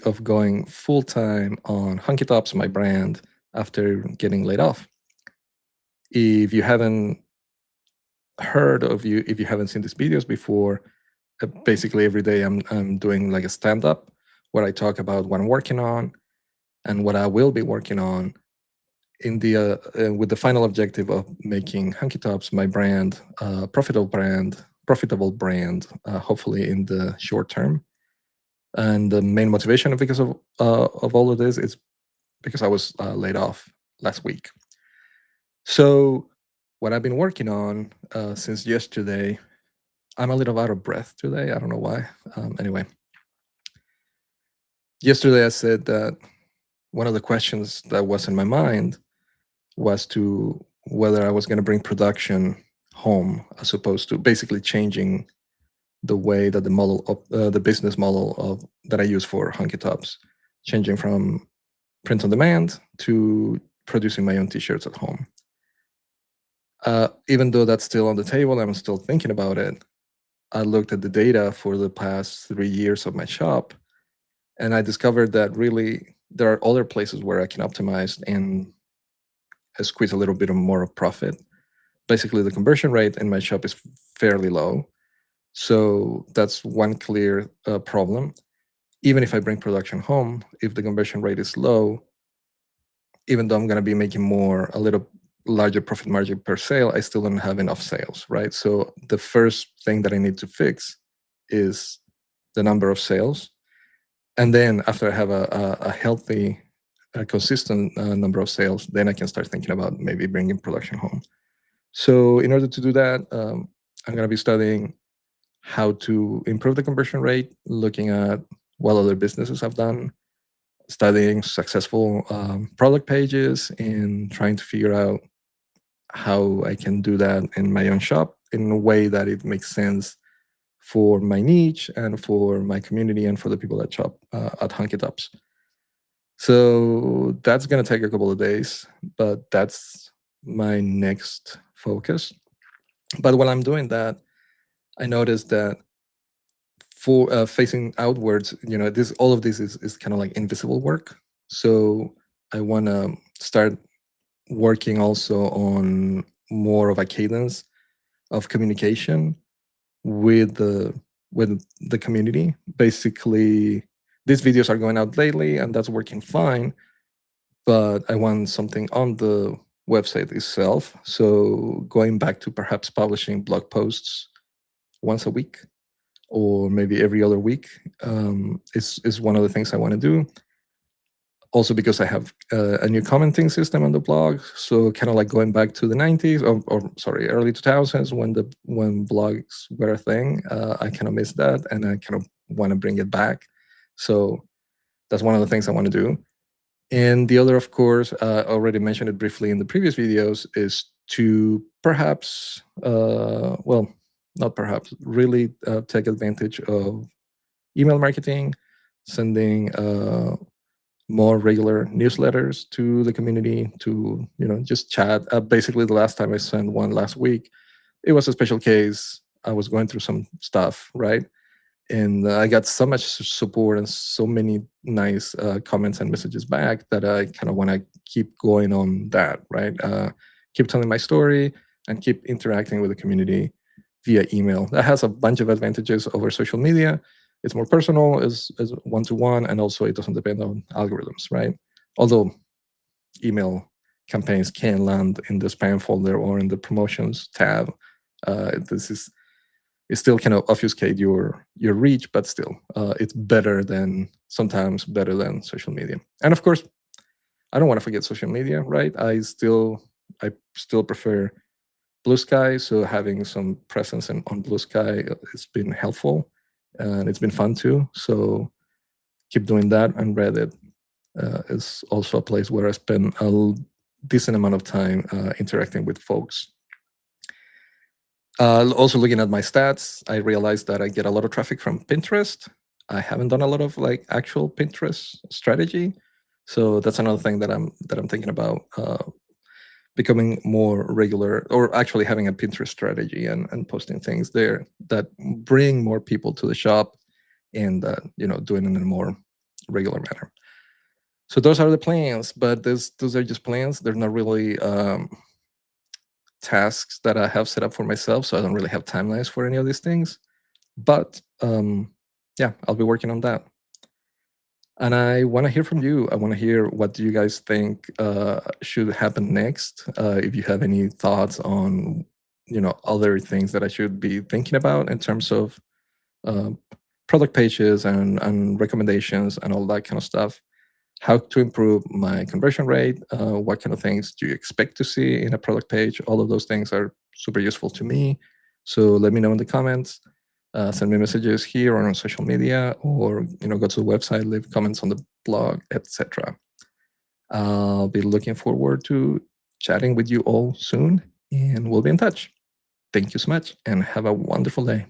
of going full-time on Hunky Tops, my brand, after getting laid off. If you haven't heard of you, if you haven't seen these videos before, basically every day I'm doing like a stand-up where I talk about what I'm working on and what I will be working on in the with the final objective of making Hunky Tops my brand, profitable brand, hopefully in the short term. And the main motivation because of all of this is because I was laid off last week. So what I've been working on since yesterday, I'm a little out of breath today. I don't know why. Anyway, yesterday I said that one of the questions that was in my mind was to whether I was going to bring production home as opposed to basically changing the way that the model of the business model of that I use for Hunky Tops, changing from print on demand to producing my own t-shirts at home. Even though that's still on the table, I'm still thinking about it. I looked at the data for the past 3 years of my shop, and I discovered that really there are other places where I can optimize and squeeze a little bit more of profit. Basically, the conversion rate in my shop is fairly low. So that's one clear problem. Even if I bring production home, if the conversion rate is low, even though I'm going to be making a little larger profit margin per sale, I still don't have enough sales, right? So the first thing that I need to fix is the number of sales. And then after I have a healthy, consistent number of sales, then I can start thinking about maybe bringing production home. So in order to do that, I'm going to be studying how to improve the conversion rate, looking at what other businesses have done, studying successful product pages, and trying to figure out how I can do that in my own shop in a way that it makes sense for my niche and for my community and for the people that shop at Hunky Tops. So that's going to take a couple of days, but that's my next focus. But while I'm doing that, I noticed that for facing outwards, all of this is kind of like invisible work. So I want to start working also on more of a cadence of communication with the community. Basically, these videos are going out lately, and that's working fine. But I want something on the website itself. So going back to perhaps publishing blog posts once a week, or maybe every other week, is one of the things I want to do. Also because I have a new commenting system on the blog, so kind of like going back to the 90s, or sorry, early 2000s when blogs were a thing. I kind of miss that, and I kind of want to bring it back. So that's one of the things I want to do. And the other, of course, I already mentioned it briefly in the previous videos, is to perhaps, well, not perhaps, really take advantage of email marketing, sending more regular newsletters to the community, to just chat. Basically, the last time I sent one last week, it was a special case. I was going through some stuff, right? And I got so much support and so many nice comments and messages back that I kind of want to keep going on that, right? Keep telling my story and keep interacting with the community via email. That has a bunch of advantages over social media. It's more personal, is one-to-one, and also it doesn't depend on algorithms, right? Although email campaigns can land in the spam folder or in the promotions tab. This is still kind of obfuscate your reach, but still, it's sometimes better than social media. And of course, I don't want to forget social media, right? I still prefer BlueSky, so having some presence on BlueSky has been helpful, and it's been fun too. So keep doing that. And Reddit is also a place where I spend a decent amount of time interacting with folks. Also looking at my stats, I realized that I get a lot of traffic from Pinterest. I haven't done a lot of like actual Pinterest strategy, so that's another thing that I'm thinking about, becoming more regular, or actually having a Pinterest strategy and posting things there that bring more people to the shop, and doing it in a more regular manner. So those are the plans, but those are just plans. They're not really tasks that I have set up for myself, so I don't really have timelines for any of these things. But yeah, I'll be working on that. And I want to hear from you. I want to hear what do you guys think should happen next. If you have any thoughts on, other things that I should be thinking about in terms of uh, product pages and recommendations and all that kind of stuff. How to improve my conversion rate? What kind of things do you expect to see in a product page? All of those things are super useful to me. So let me know in the comments. Send me messages here or on social media, or go to the website, leave comments on the blog, etc. I'll be looking forward to chatting with you all soon, and we'll be in touch. Thank you so much, and have a wonderful day.